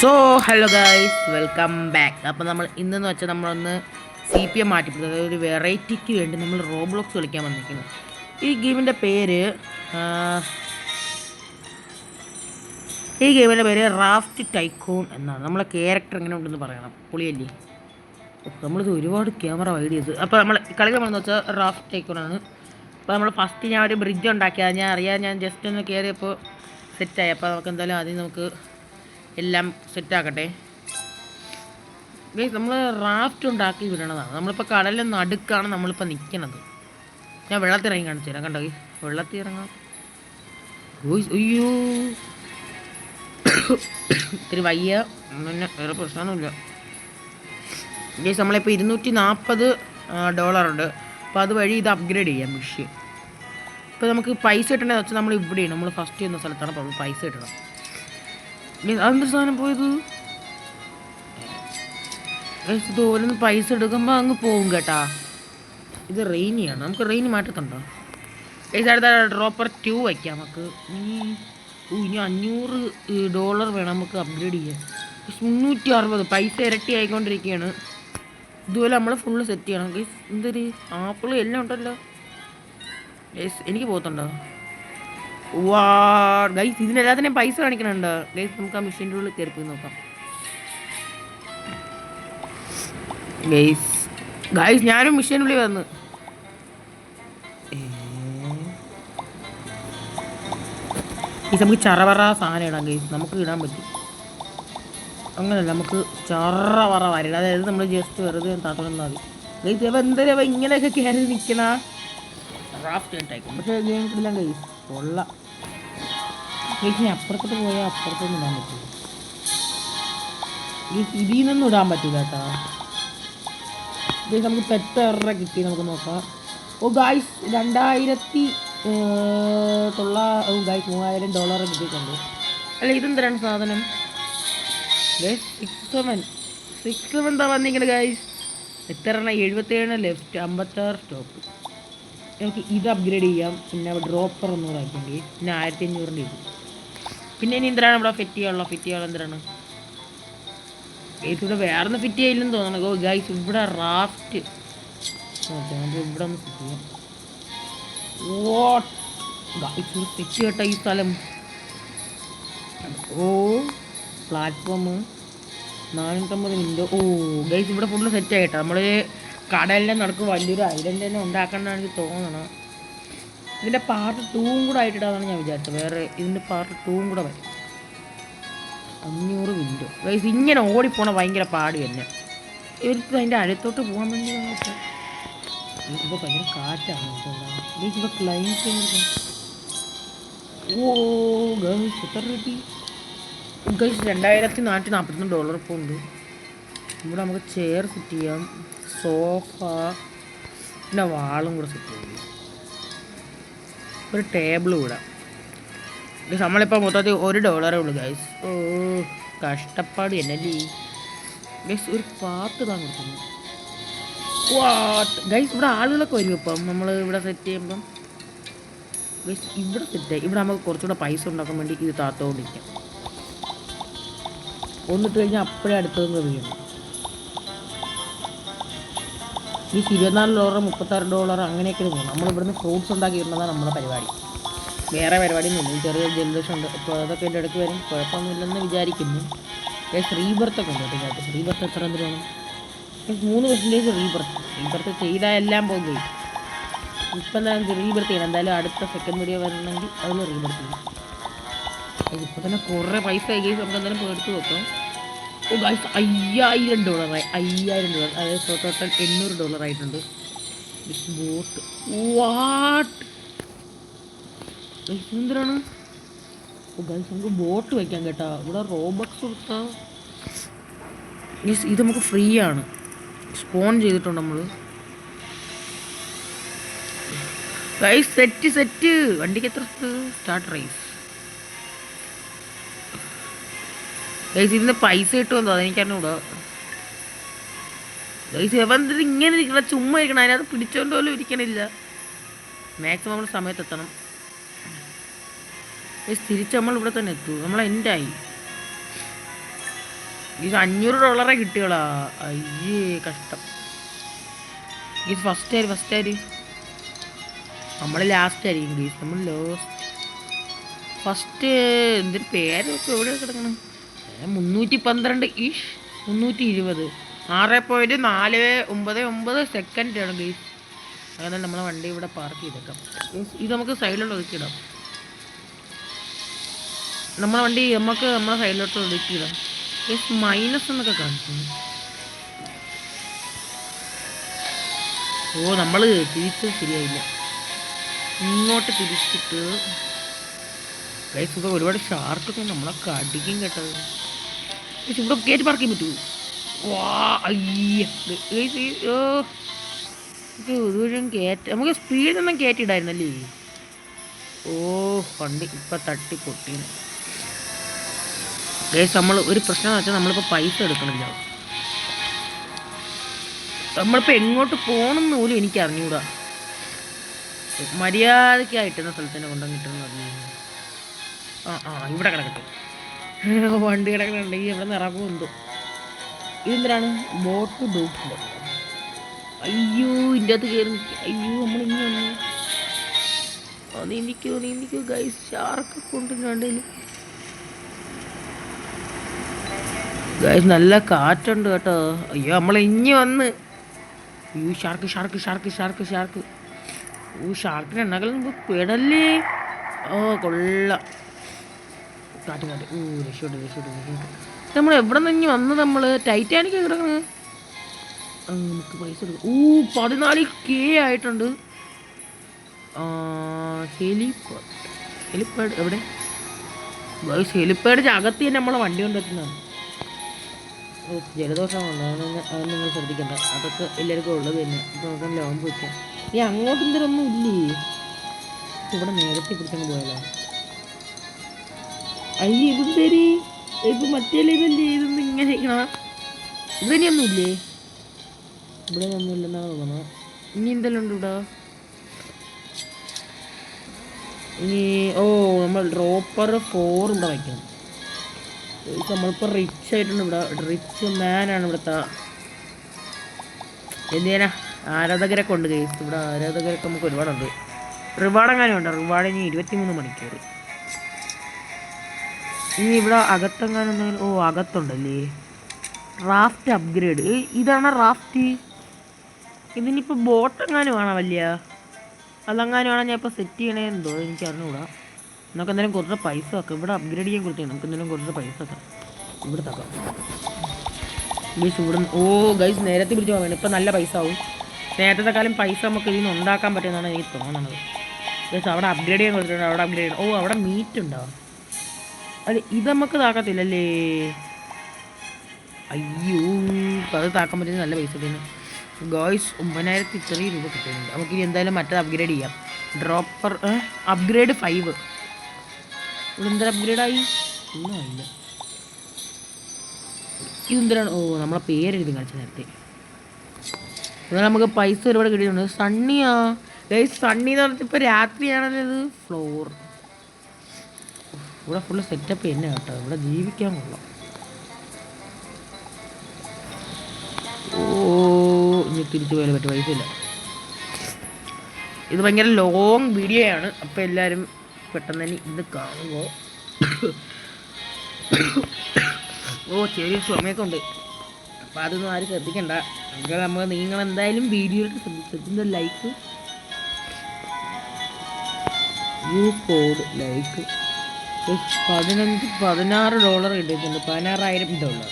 So hello guys, welcome back. അപ്പോൾ നമ്മൾ ഇന്നെന്ന് വെച്ചാൽ നമ്മളൊന്ന് CPM മാറ്റിപ്പിടുന്നത്, അതായത് ഒരു വെറൈറ്റിക്ക് വേണ്ടി നമ്മൾ റോബ്ലോക്സ് കളിക്കാൻ വന്നിരിക്കുന്നു. ഈ ഗെയിമിൻ്റെ പേര് റാഫ്റ്റ് ടൈക്കൂൺ എന്നാണ്. നമ്മളെ ക്യാരക്ടർ എങ്ങനെ ഉണ്ടെന്ന് പറയണം. പൊളിയല്ലേ? നമ്മളിത് ഒരുപാട് ക്യാമറ വൈഡ് ചെയ്ത്. അപ്പോൾ നമ്മൾ കളി നമ്മളെന്ന് വെച്ചാൽ റാഫ്റ്റ് ടൈക്കൂണാണ്. അപ്പോൾ നമ്മൾ ഫസ്റ്റ് ഞാൻ ഒരു ബ്രിഡ്ജ് ഉണ്ടാക്കിയത് ഞാൻ ജസ്റ്റ് ഒന്ന് കയറിയപ്പോൾ സെറ്റായി. അപ്പോൾ നമുക്ക് എന്തായാലും ആദ്യം നമുക്ക് എല്ലാം സെറ്റാക്കട്ടെ. നമ്മൾ റാഫ്റ്റ് ഉണ്ടാക്കി വിടണതാണ്. നമ്മളിപ്പോൾ കടലിൽ നടുക്കാണ് നമ്മളിപ്പോൾ നിൽക്കുന്നത്. ഞാൻ വെള്ളത്തിൽ ഇറങ്ങി കാണിച്ചു തരാം. കണ്ടോ, വെള്ളത്തിൽ ഇറങ്ങാം. അയ്യോ, ഇത്തിരി വയ്യ, പിന്നെ വേറെ പ്രശ്നമൊന്നുമില്ല. നമ്മളിപ്പോൾ $240 ഉണ്ട്. അപ്പോൾ അതുവഴി ഇത് അപ്ഗ്രേഡ് ചെയ്യാം മിഷ്യൻ. ഇപ്പോൾ നമുക്ക് പൈസ കിട്ടേണ്ടതെന്ന് വെച്ചാൽ നമ്മൾ ഇവിടെയാണ്, നമ്മൾ ഫസ്റ്റ് ചെയ്യുന്ന സ്ഥലത്താണ്. അപ്പോൾ പൈസ കിട്ടണം. അതെന്തൊരു സാധനം പോയത്? ഇത് ഓരോന്ന് പൈസ എടുക്കുമ്പോൾ അങ്ങ് പോകും കേട്ടാ. ഇത് റെയിനിയാണ്, നമുക്ക് റെയിനി മാറ്റത്തുണ്ടോ? അടുത്ത ഡ്രോപ്പർ 2 വയ്ക്കാം നമുക്ക്. ഇനി $500 വേണം നമുക്ക് അപ്ഗ്രേഡ് ചെയ്യാൻ. 360 പൈസ ഇരട്ടി ആയിക്കൊണ്ടിരിക്കുകയാണ്. ഇതുപോലെ നമ്മൾ ഫുള്ള് സെറ്റ് ചെയ്യണം. എന്തൊരു ആപ്പിൾ എല്ലാം ഉണ്ടല്ലോ. എനിക്ക് പോകത്തുണ്ടോ? വാ ഗൈസ്, ഇതിനെല്ലാത്തിനും പൈസ കാണിക്കണുണ്ടോ ഗൈസ്? നമുക്ക് ആ മെഷീൻ്റെ ഉള്ളിൽ കയറി പോയി നോക്കാം. ഗൈസ് ഞാനും മെഷീനുള്ളിൽ വന്ന്. നമുക്ക് ചറവറ സാധനം ഇടാം ഗൈസ്, നമുക്ക് ഇടാൻ പറ്റും. അങ്ങനല്ല, നമുക്ക് ചറവറ വരില്ല. അതായത് നമ്മൾ ജസ്റ്റ് വെറുതെ താത്തോണ്ടാൽ മതി ഗൈസ്. അപ്പോൾ എന്തായാലും ഇങ്ങനെയൊക്കെ കയറി നിൽക്കണ റാഫ്റ്റ് ഉണ്ടായിരിക്കും. പക്ഷേ ഗെയിം കിട്ടില്ല ഗൈസ്, കൊള്ളാം. ഇനി അപ്പുറത്തോട്ട് പോയാൽ അപ്പുറത്തൊന്നും ഇടാൻ പറ്റില്ല. ഇതിൽ നിന്നൊന്നും ഇടാൻ പറ്റില്ല കേട്ടോ. നമുക്ക് $8 കിട്ടി, നമുക്ക് നോക്കാം. ഗായ്സ് $3,000 കിട്ടിയിട്ടുണ്ട്. അല്ല, ഇതെന്തിനാണ് സാധനം? 6-7 എന്താ വന്നിങ്ങനെ ഗായ്സ്? എത്ര 77 ലെഫ്റ്റ്, 56 സ്റ്റോപ്പ്. നമുക്ക് ഇത് അപ്ഗ്രേഡ് ചെയ്യാം. പിന്നെ ഡ്രോപ്പർ ഒന്നും ആക്കിയെങ്കിൽ പിന്നെ 1500 ഇത്. പിന്നെ ഇനി എന്തിനാണ് ഇവിടെ ഫിറ്റ് ചെയ്യാനുള്ള എന്തിനാണ് ഇവിടെ വേറൊന്നും ഫിറ്റ് ചെയ്യില്ലെന്ന് തോന്നണം. ഗൈസ് ഇവിടെ റാഫ്റ്റ് നമുക്ക് ഇവിടെ ഒന്ന് ഫിറ്റ് ചെയ്യാം. ഫിറ്റ് കേട്ടോ ഈ സ്ഥലം. Platform 450 minute. ഗൈസ് ഇവിടെ ഫുള്ള് സെറ്റ് ആയിട്ടോ. നമ്മൾ കടലിൻ്റെ നടക്ക് വലിയൊരു ഐലൻഡ് തന്നെ ഉണ്ടാക്കേണ്ടതാണ് എനിക്ക് തോന്നണം. ഇതിൻ്റെ പാർട്ട് 2 കൂടെ ആയിട്ടിടാന്നാണ് ഞാൻ വിചാരിച്ചത്. വേറെ ഇതിൻ്റെ പാർട്ട് 2 കൂടെ വരും. 500 വിൻഡോ ഗൈസ്. ഇങ്ങനെ ഓടിപ്പോണ ഭയങ്കര പാട് തന്നെ. ഇവർക്ക് അതിൻ്റെ അടുത്തോട്ട് പോകാൻ വേണ്ടി ഇപ്പോൾ ഭയങ്കര കാറ്റാണ്. ഇപ്പോൾ ക്ലൈം ഗൈസ് എത്ര കിട്ടി ഗൈസ്? $2,441 ഇപ്പോൾ ഉണ്ട്. ഇവിടെ നമുക്ക് ചെയർ സെറ്റ് ചെയ്യാം, സോഫ, പിന്നെ വാളും കൂടെ സെറ്റ് ചെയ്യാം, ഒരു ടേബിൾ കൂടാം. നമ്മളിപ്പോൾ മൊത്തത്തിൽ $1 ഉള്ളു ഗൈസ്. കഷ്ടപ്പാട് എന്നല്ലേ ഗൈസ്. ഒരു പാട്ട് താൻ കൊടുക്കുന്നു ഗൈസ്. ഇവിടെ ആളുകളൊക്കെ വരും ഇപ്പം നമ്മൾ ഇവിടെ സെറ്റ് ചെയ്യുമ്പം ഗൈസ്. ഇവിടെ സെറ്റായി. ഇവിടെ നമുക്ക് കുറച്ചുകൂടെ പൈസ ഉണ്ടാക്കാൻ വേണ്ടി ഇത് താത്തോണ്ടിരിക്കാം. ഒന്നിട്ട് കഴിഞ്ഞാൽ അപ്പോഴേ അടുത്തതെന്ന് വീഴണം. ഈ $24 $36 അങ്ങനെയൊക്കെ പോകും. നമ്മളിവിടുന്ന് ഫ്രൂട്ട്സ് ഉണ്ടാക്കി ഇടുന്നതാണ് നമ്മുടെ പരിപാടി. വേറെ പരിപാടിയൊന്നുമില്ല. ചെറിയ ജലദോഷം ഉണ്ട്. അപ്പോൾ അതൊക്കെ എൻ്റെ ഇടയ്ക്ക് വരും. കുഴപ്പമൊന്നുമില്ലെന്ന് വിചാരിക്കുന്നു. റീബർത്തൊക്കെ ഉണ്ട് കേട്ടോ. റീബർത്ത് എത്ര എന്ത് വേണം? 3% റീബർത്ത് ചെയ്താൽ എല്ലാം പോകും. ഇപ്പം എന്തായാലും റീബർത്ത് ചെയ്യണം. എന്തായാലും അടുത്ത സെക്കൻഡ് വീഡിയോ വരണമെങ്കിൽ അതിൽ റീബർത്ത് ചെയ്യും. ഇപ്പോൾ തന്നെ കുറേ പൈസ ആയി. നമുക്ക് എന്തായാലും എടുത്ത് വെക്കാം. ഗൈസ് $5,000 $5,000. അതായത് ടോട്ടൽ $800 ആയിട്ടുണ്ട്. ബോട്ട് എന്തിനാണ് ഗൈസ്? നമുക്ക് ബോട്ട് വയ്ക്കാം കേട്ടോ. ഇവിടെ റോബക്സ് കൊടുത്താൽ ഇത് നമുക്ക് ഫ്രീ ആണ്. സ്പോൺ ചെയ്തിട്ടുണ്ട് നമ്മൾ ഗൈസ്. സെറ്റ് വണ്ടിക്ക് എത്ര സ്റ്റാർട്ട് റൈസ് ഗൈസ്? ഇതിന് പൈസ കിട്ടുമെന്നോ അതെനിക്കറിഞ്ഞൂടാ ഗൈസ്. എവന്തിന് ഇങ്ങനെ ഇരിക്കണം, ചുമ്മാ ഇരിക്കണം. അതിനകത്ത് പിടിച്ചോണ്ട് പോലും ഇരിക്കണില്ല. മാക്സിമം നമ്മൾ സമയത്തെത്തണം. തിരിച്ച് നമ്മൾ ഇവിടെ തന്നെ എത്തും. നമ്മൾ എൻഡായി. ഇത് $500 കിട്ടിയോളാ. അയ്യേ കഷ്ടം. ഇത് ഫസ്റ്റ് ആര് നമ്മൾ ലാസ്റ്റ് ആയിരിക്കും ഗീസ്. നമ്മൾ ഫസ്റ്റ് എന്തൊരു പേരൊക്കെ എവിടെ കിടക്കണം. 312 ഈഷ് 320 6.499 സെക്കൻഡാണ് ഗീസ്. അങ്ങനെ നമ്മളെ വണ്ടി ഇവിടെ പാർക്ക് ചെയ്തേക്കാം. ഇത് നമുക്ക് സൈഡിലോട്ട് ഒതുക്കിയിടാം. നമ്മളെ വണ്ടി നമ്മളെ സൈഡിലോട്ട് ഒതുക്കിയിടാം. മൈനസ് എന്നൊക്കെ കാണിക്കുന്നു. ഓ നമ്മൾ തിരിച്ച് ശരിയായില്ല. ഇങ്ങോട്ട് തിരിച്ചിട്ട് ഗൈസ് ഇവിടെ ഒരുപാട് ഷാർക്കൊക്കെ നമ്മളൊക്കെ അടിക്കും കേട്ടത്. ഇവിടെ കയറ്റി പാർക്ക് ചെയ്യാൻ പറ്റുമോ? വാ അയ്യോ ഇതുവഴിയും കയറ്റ നമുക്ക് സ്പീഡൊന്നും കയറ്റിയിടായിരുന്നല്ലേ. ഓ വണ്ടി ഇപ്പം തട്ടി പൊട്ടിന് ഗൈസ്. നമ്മൾ ഒരു പ്രശ്നം എന്ന് വെച്ചാൽ നമ്മളിപ്പോൾ പൈസ എടുക്കണില്ല. നമ്മളിപ്പോൾ എങ്ങോട്ട് പോകണമെന്ന് പോലും എനിക്ക് അറിഞ്ഞൂടാ. മര്യാദയ്ക്കായിട്ടുന്ന സ്ഥലത്തിനെ കൊണ്ടുവന്ന് കിട്ടുമെന്ന് പറഞ്ഞു. ഇവിടെ കിടക്കട്ടെ. വണ്ടി കിടക്കണുണ്ടെങ്കിൽ ഇവിടെ നിന്ന് ഇറങ്ങുമെന്തോ. ഇതെന്തിനാണ് ബോട്ട് ഡോക്കില്ല. അയ്യോ ഇതിൻ്റെ അകത്ത് കയറി. അയ്യോ നമ്മളിങ്ങനെ വന്നു. നീന്തിക്കോ ഗൈസ്. ഷാർക്ക് കൊണ്ടുണ്ട് ഗൈസ്. നല്ല കാറ്റുണ്ട് കേട്ടോ. അയ്യോ നമ്മളിഞ്ഞി വന്ന്. അയ്യോ ഷാർക്ക്. ഓ ഷാർക്കിന് എണ്ണകൾ പെടല്ലേ. ഓ കൊള്ളാം. കാറ്റ്. ഓ രക്ഷപ്പെട്ടു. നമ്മൾ എവിടെ നിന്ന് ഇനി വന്ന് നമ്മൾ ടൈറ്റാനിക് കിടക്കണത്. നമുക്ക് പൈസ എടുക്കും. ഓ 14K ആയിട്ടുണ്ട്. ഹെലിപ്പാഡ് എവിടെ ഗൈസ്? ഹെലിപ്പാഡിൻ്റെ അകത്ത് തന്നെ നമ്മളെ വണ്ടി കൊണ്ടെത്തുന്നതാണ്. ജലദോഷം കൊണ്ടാണ്. അത് നിങ്ങൾ ശ്രദ്ധിക്കണ്ട. അതൊക്കെ എല്ലാവർക്കും ഉള്ളത് തന്നെ. ഇപ്പോൾ നമുക്ക് ലോമ്പ് വയ്ക്കാം. ഈ അങ്ങോട്ടും ഇതൊന്നും ഇല്ലേ? ഇവിടെ നേരത്തെ പിടിച്ചങ്ങ് പോയാലോ. അയ്യോ ഇതും തരി. ഇപ്പം മറ്റേ ഇതല്ലേ ഇതൊന്നും ഇങ്ങനെ ഇരിക്കണം. ഇവിടെ ഇനിയൊന്നും ഇല്ലേ? ഇവിടെ ഒന്നും ഇല്ലെന്നാണ് തോന്നുന്നത്. ഇനി എന്തെല്ലാം ഉണ്ട് ഇവിടെ? ഇനി നമ്മൾ ഡ്രോപ്പർ 4 ഇവിടെ വയ്ക്കണം. നമ്മളിപ്പോൾ റിച്ച് ആയിട്ടുണ്ട്. ഇവിടെ റിച്ച് മാനാണ് ഇവിടുത്തെ. എന്തിനാ ആരാധകരൊക്കെ ഉണ്ട് കേസ്. ഇവിടെ ആരാധകരൊക്കെ നമുക്ക് ഒരുപാടുണ്ട്. റിവാർഡ് എങ്ങാനും ഉണ്ട്. റിവാർഡ് ഇനി 23 മണിക്കൂർ. ഇനി ഇവിടെ അകത്തെങ്ങാനും എന്തെങ്കിലും. അകത്തുണ്ടല്ലേ റാഫ്റ്റ് അപ്ഗ്രേഡ്. ഇതാണ് റാഫ്റ്റ്. ഇതിനിപ്പോൾ ബോട്ടെങ്ങാനും ആണോ വലിയ? അതെങ്ങാനും ആണോ ഞാൻ ഇപ്പോൾ സെറ്റ് ചെയ്യണേന്തോ എനിക്ക് അറിഞ്ഞുകൂടാ. നമുക്ക് എന്തെങ്കിലും കുറച്ച് പൈസ വെക്കാം. ഇവിടെ അപ്ഗ്രേഡ് ചെയ്യാൻ കൊടുത്തേ. നമുക്ക് എന്തെങ്കിലും കുറച്ച് പൈസ വെക്കാം. ഇവിടെ തക്കാം ഗൈസ്. ഇവിടെ ഗൈസ് നേരത്തെ പിടിച്ച് പോകാൻ വേണം. ഇപ്പം നല്ല പൈസ ആവും. നേരത്തെ കാലം പൈസ നമുക്ക് ഇതിൽ നിന്ന് ഉണ്ടാക്കാൻ പറ്റുമെന്നാണ് എനിക്ക് തോന്നുന്നത്. ഗൈസ് അവിടെ അപ്ഗ്രേഡ് ചെയ്യാൻ കൊടുത്തിട്ടുണ്ട്. അവിടെ അപ്ഗ്രേഡ് അവിടെ മീറ്റ് ഉണ്ടാവും. അല്ല ഇത് നമുക്ക് താക്കത്തില്ലല്ലേ. അയ്യോ അത് താക്കാൻ പറ്റുന്ന നല്ല പൈസ തന്നെ ഗോയ്സ്. 9,000 ഇത്രയും രൂപ കിട്ടുന്നുണ്ട്. നമുക്കിനി എന്തായാലും മറ്റേത് അപ്ഗ്രേഡ് ചെയ്യാം. Dropper upgrade 5. ഇവിടെ എന്തെങ്കിലും അപ്ഗ്രേഡായി ഒന്നും ആയില്ല. ഇതെന്തിനാണ്? നമ്മളെ പേരെഴുതി കാണിച്ച നേരത്തെ. എന്നാൽ നമുക്ക് പൈസ ഒരുപാട് കിട്ടിയിട്ടുണ്ട്. സണ്ണിയാ ഗൈസ്. സണ്ണി എന്ന് പറഞ്ഞിട്ട് ഇപ്പോൾ രാത്രിയാണല്ലോ ഇത്. ഫ്ലോർ ഇവിടെ ഫുള്ള് സെറ്റപ്പ് തന്നെ കേട്ടോ. ഇവിടെ ജീവിക്കാൻ കൊള്ളാം. ഇനി തിരിച്ചു പോയാലും പറ്റും. പൈസ ഇല്ല. ഇത് ഭയങ്കര ലോങ് വീഡിയോ ആണ്. അപ്പോൾ എല്ലാവരും പെട്ടെന്ന് തന്നെ ഇത് കാണുമ്പോൾ ചെറിയ ചുമയൊക്കെ ഉണ്ട്. അപ്പോൾ അതൊന്നും ആരും ശ്രദ്ധിക്കണ്ട. നിങ്ങൾ എന്തായാലും വീഡിയോയിൽ ശ്രദ്ധിച്ചതിൻ്റെ ലൈക്ക് കോഡ് ലൈക്ക് $16 കിട്ടിയിട്ടുണ്ട്. $16,000.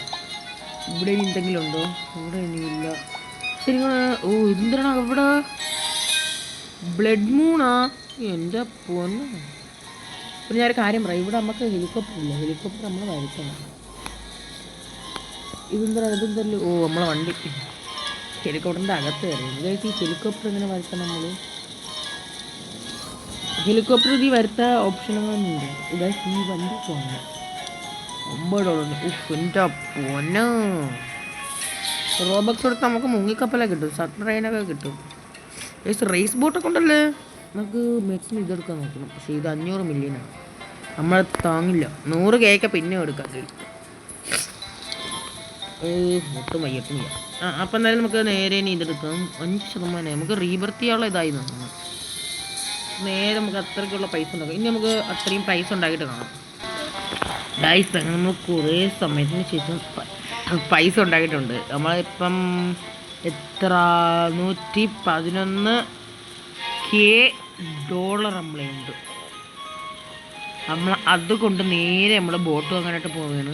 ഇവിടെ ഇനി എന്തെങ്കിലും ഉണ്ടോ? ഇവിടെ ഇനിയില്ല. ശരി. ഇതെന്താണ് ഇവിടെ? ബ്ലഡ് മൂണാ എൻ്റെ പൊന്ന്. പിന്നെ ഞാനൊരു കാര്യം പറയാം. ഇവിടെ നമുക്ക് ഹെലികോപ്റ്റർ ഇല്ല. ഹെലികോപ്റ്റർ നമ്മൾ വരയ്ക്കണം. ഇതെന്തല്ലോ നമ്മളെ വണ്ടി ഹെലികോപ്റ്ററിൻ്റെ അകത്ത് കയറി. ഈ ഹെലികോപ്റ്റർ എങ്ങനെ വരയ്ക്കണം നമ്മൾ? ഹെലികോപ്റ്റർ ഈ വരുത്ത ഓപ്ഷനൊന്നുണ്ട്. ഇവിടെ ഈ വണ്ടി പോകണം. $9. എൻ്റെ പൊന്ന്. റോബക്സ് എടുത്ത് നമുക്ക് മുങ്ങിക്കപ്പലൊക്കെ കിട്ടും. സബ്ട്രെയിനൊക്കെ കിട്ടും. റേസ് ബോട്ടൊക്കെ ഉണ്ടല്ലേ. നമുക്ക് മാക്സിമം ഇതെടുക്കാൻ നോക്കണം. പക്ഷേ ഇത് 500 മില്യനാണ്. നമ്മൾ താങ്ങില്ല. 100K പിന്നെ എടുക്കാൻ കഴിയും. ഒട്ടും വയ്യ ഒട്ടും വയ്യ. അപ്പം എന്തായാലും നമുക്ക് നേരെ ഇനി ഇതെടുക്കാം. 5% നമുക്ക് റീബർത്ത് ചെയ്യാനുള്ള ഇതായി നിന്ന് നേരെ നമുക്ക് അത്രയ്ക്കുള്ള പൈസ ഉണ്ടാക്കാം. ഇനി നമുക്ക് അത്രയും പൈസ ഉണ്ടാക്കിയിട്ട് കാണാം. ഗൈസ് അങ്ങനെ നമ്മൾ കുറേ സമയത്തിന് ശേഷം പൈസ ഉണ്ടാക്കിയിട്ടുണ്ട്. നമ്മളിപ്പം എത്ര $111K നമ്മളുണ്ട്. നമ്മൾ അതുകൊണ്ട് നേരെ നമ്മൾ ബോട്ട് വാങ്ങാനായിട്ട് പോവുകയാണ്.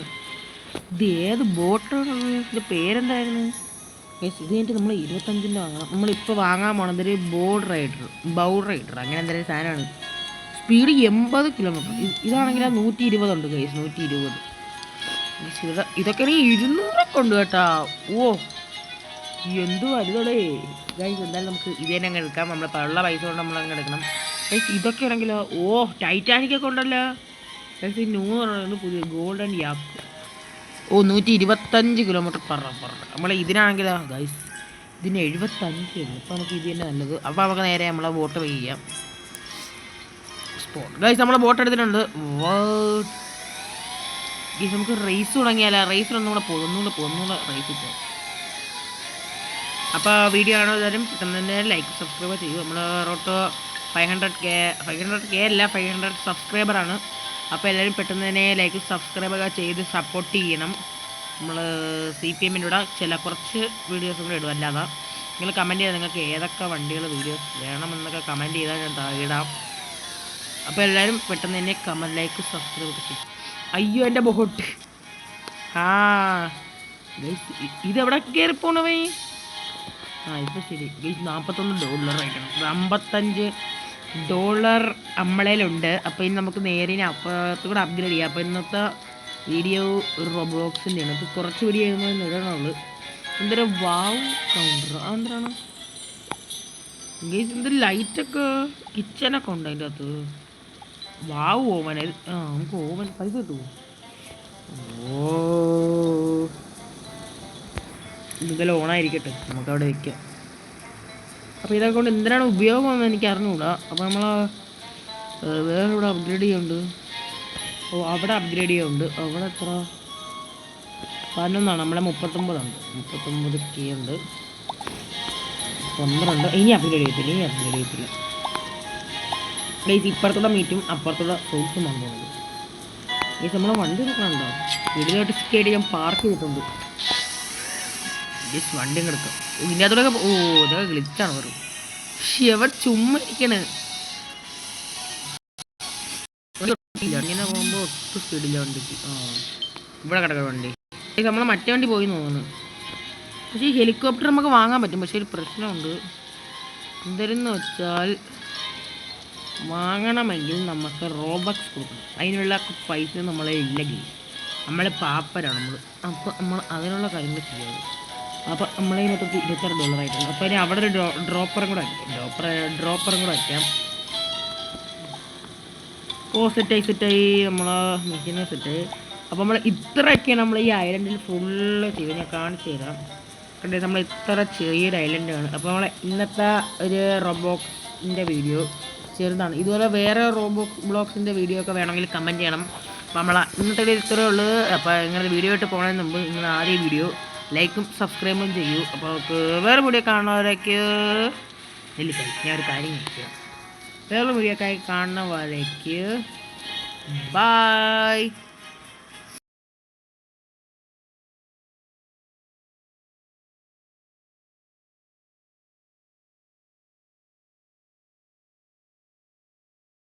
ഇത് ഏത് ബോട്ടാണ്? ഇതിൻ്റെ പേരെന്തായിരുന്നു? ഇത് കഴിഞ്ഞിട്ട് നമ്മൾ 25 വാങ്ങണം. നമ്മളിപ്പോൾ വാങ്ങാൻ പോണത് ഒരു ബൗൾ റൈഡർ അങ്ങനെ എന്തെങ്കിലും സാധനമാണ്. Speed 80 kilometre. ഇതാണെങ്കിൽ 120 ഉണ്ട് ഗൈസ്, 120. ഇതൊക്കെ 200 ഉണ്ട് കേട്ടാ. ഓ എന്ത് വലുതോടെ ഗൈസ്. എന്തായാലും നമുക്ക് ഇത് തന്നെ അങ്ങ് എടുക്കാം. നമ്മളെ ഉള്ള പൈസ കൊണ്ട് നമ്മൾ അങ്ങ് എടുക്കണം ഗൈസ്. ഇതൊക്കെ ആണെങ്കിലോ ടൈറ്റാനിക്കൊക്കെ ഉണ്ടല്ലോ ഗൈസ്. 100 പുതിയ ഗോൾഡൻ യാക്ക്. 125 കിലോമീറ്റർ പറ നമ്മൾ ഇതിനാണെങ്കിലോ ഗൈസ് ഇതിന് 75 ഉണ്ട്. അപ്പോൾ നമുക്ക് ഇത് തന്നെ നല്ലത്. അപ്പോൾ നമുക്ക് നേരെ നമ്മളെ ബോട്ട് പേ ചെയ്യാം. സ്പോട്ട് ഗൈസ് നമ്മളെ ബോട്ട് എടുത്തിട്ടുണ്ട്. ഗൈസ് നമുക്ക് റേസ് തുടങ്ങിയാലോ? റേസിലൊന്നുകൂടെ ഒന്നുകൂടെ റേസ് ഇപ്പോൾ. അപ്പോൾ വീഡിയോ ആണോ എല്ലാവരും പെട്ടെന്ന് തന്നെ ലൈക്ക് സബ്സ്ക്രൈബ് ചെയ്യൂ. നമ്മൾ റോട്ട് 500K അല്ല 500 സബ്സ്ക്രൈബറാണ്. അപ്പോൾ എല്ലാവരും പെട്ടെന്ന് തന്നെ ലൈക്ക് സബ്സ്ക്രൈബൊക്കെ ചെയ്ത് സപ്പോർട്ട് ചെയ്യണം. നമ്മൾ CPMൻ്റെ കൂടെ കുറച്ച് വീഡിയോസ് കൂടെ ഇടും. അല്ലാതെ നിങ്ങൾ കമൻറ്റ് ചെയ്താൽ നിങ്ങൾക്ക് ഏതൊക്കെ വണ്ടികൾ വീഡിയോസ് വേണമെന്നൊക്കെ കമൻറ്റ് ചെയ്താൽ ഞാൻ ഇടാം. അപ്പോൾ എല്ലാവരും പെട്ടെന്ന് തന്നെ ലൈക്ക് സബ്സ്ക്രൈബ് ഒക്കെ ചെയ്യും. അയ്യോ എൻ്റെ ബോട്ട്. ഇതെവിടെ കയറി പോണവേ? ഇപ്പോൾ ശരി ഗൈസ്. $41 ആയിട്ടാണ്. $55 നമ്മളേലുണ്ട്. അപ്പോൾ ഇനി നമുക്ക് നേരെ അപ്പുറത്ത് കൂടെ അപ്ഗ്രേഡ് ചെയ്യാം. അപ്പോൾ ഇന്നത്തെ വീഡിയോ ഒരു റോബ്ലോക്സിൻ്റെയാണ്. അപ്പോൾ കുറച്ച് വീഡിയോ ചെയ്യുമ്പോൾ ഇടണുള്ളൂ. എന്തൊരു വാവ് കൗണ്ടർ അതെന്താണ് ഗൈസ്? എന്തൊരു ലൈറ്റൊക്കെ കിച്ചനൊക്കെ ഉണ്ട് അതിൻ്റെ അകത്ത്. വാവ് ഓവൻ. നമുക്ക് ഓവൻ പൈസ കിട്ടുമോ? ഇതെല്ലാം ഓണായിരിക്കട്ടെ, നമുക്കവിടെ വയ്ക്കാം. അപ്പോൾ ഇതൊക്കെ കൊണ്ട് എന്തിനാണ് ഉപയോഗമെന്ന് എനിക്ക് അറിഞ്ഞുകൂടാ. അപ്പോൾ നമ്മൾ വേറെ ഇവിടെ അപ്ഗ്രേഡ് ചെയ്യുന്നുണ്ട്. അവിടെ അപ്ഗ്രേഡ് ചെയ്യുന്നുണ്ട്. അവിടെ എത്ര 11 നമ്മളെ 39K ഉണ്ട്. 12 ഇനി അപ്ഗ്രേഡ് ചെയ്യത്തില്ല. പ്ലീസ് ഇപ്പുറത്തുള്ള മീറ്റും അപ്പുറത്തുള്ള ഫ്രൂട്ട്സും വന്നോളൂ. ഈ നമ്മളെ വണ്ടി നോക്കണുണ്ടോ? വീട്ടിലോട്ട് സ്റ്റേഡിയം ഞാൻ പാർക്ക് ചെയ്തിട്ടുണ്ട്. ജസ്റ്റ് വണ്ടി കിടക്കാം. ഇതിൻ്റെ അകത്തോടെ ഇതൊക്കെ ഗ്ലിച്ചാണ് വെറും. ശിവ ചുമ്മാ ഇരിക്കണ്. ഇങ്ങനെ പോകുമ്പോൾ ഒട്ടും സ്പീഡില്ല വണ്ടിക്ക്. ഇവിടെ കിടക്കാം വണ്ടി. നമ്മൾ മറ്റേ വണ്ടി പോയി തോന്നുന്നു. പക്ഷേ ഈ ഹെലികോപ്റ്റർ നമുക്ക് വാങ്ങാൻ പറ്റും. പക്ഷേ ഒരു പ്രശ്നമുണ്ട്. എന്തെന്ന് വെച്ചാൽ വാങ്ങണമെങ്കിൽ നമുക്ക് റോബക്സ് കൊടുക്കണം. അതിനുള്ള പൈസ നമ്മളെ ഇല്ലെങ്കിൽ നമ്മളെ പാപ്പരാണ് നമ്മൾ. അപ്പോൾ നമ്മൾ അതിനുള്ള കാര്യങ്ങൾ ചെയ്യാതെ. അപ്പോൾ നമ്മളതിനകത്ത് $26 ആയിട്ടുണ്ട്. അപ്പോൾ ഇനി അവിടെ ഒരു ഡ്രോപ്പറും കൂടെ വയ്ക്കാം. സെറ്റായി നമ്മളെ മെഷീനെ സെറ്റായി. അപ്പോൾ നമ്മൾ ഇത്രയൊക്കെയാണ് നമ്മൾ ഈ ഐലൻഡിൽ ഫുള്ള് ചെയ്ത് ഞാൻ കാണിച്ചു തരാം. കണ്ടേ നമ്മൾ ഇത്ര ചെറിയൊരു ഐലൻഡാണ്. അപ്പോൾ നമ്മളെ ഇന്നത്തെ ഒരു റോബോക്സിൻ്റെ വീഡിയോ ചെറുതാണ്. ഇതുപോലെ വേറെ ബ്ലോക്സിൻ്റെ വീഡിയോ ഒക്കെ വേണമെങ്കിൽ കമൻറ്റ് ചെയ്യണം. അപ്പോൾ നമ്മളെ ഇന്നത്തെ വീഡിയോ ഇത്രയേ ഉള്ളൂ. അപ്പോൾ ഇങ്ങനെ വീഡിയോ ആയിട്ട് പോകുന്നതിന് മുമ്പ് നിങ്ങൾ ആദ്യം വീഡിയോ ലൈക്കും സബ്സ്ക്രൈബും ചെയ്യൂ. അപ്പോൾ നമുക്ക് വേറെ വീഡിയോ കാണുന്നവരേക്ക് ഞാനൊരു കാര്യം ചെയ്യാം. വേറെ വീഡിയോ ഒക്കെ കാണുന്നവരേക്ക് ബൈ.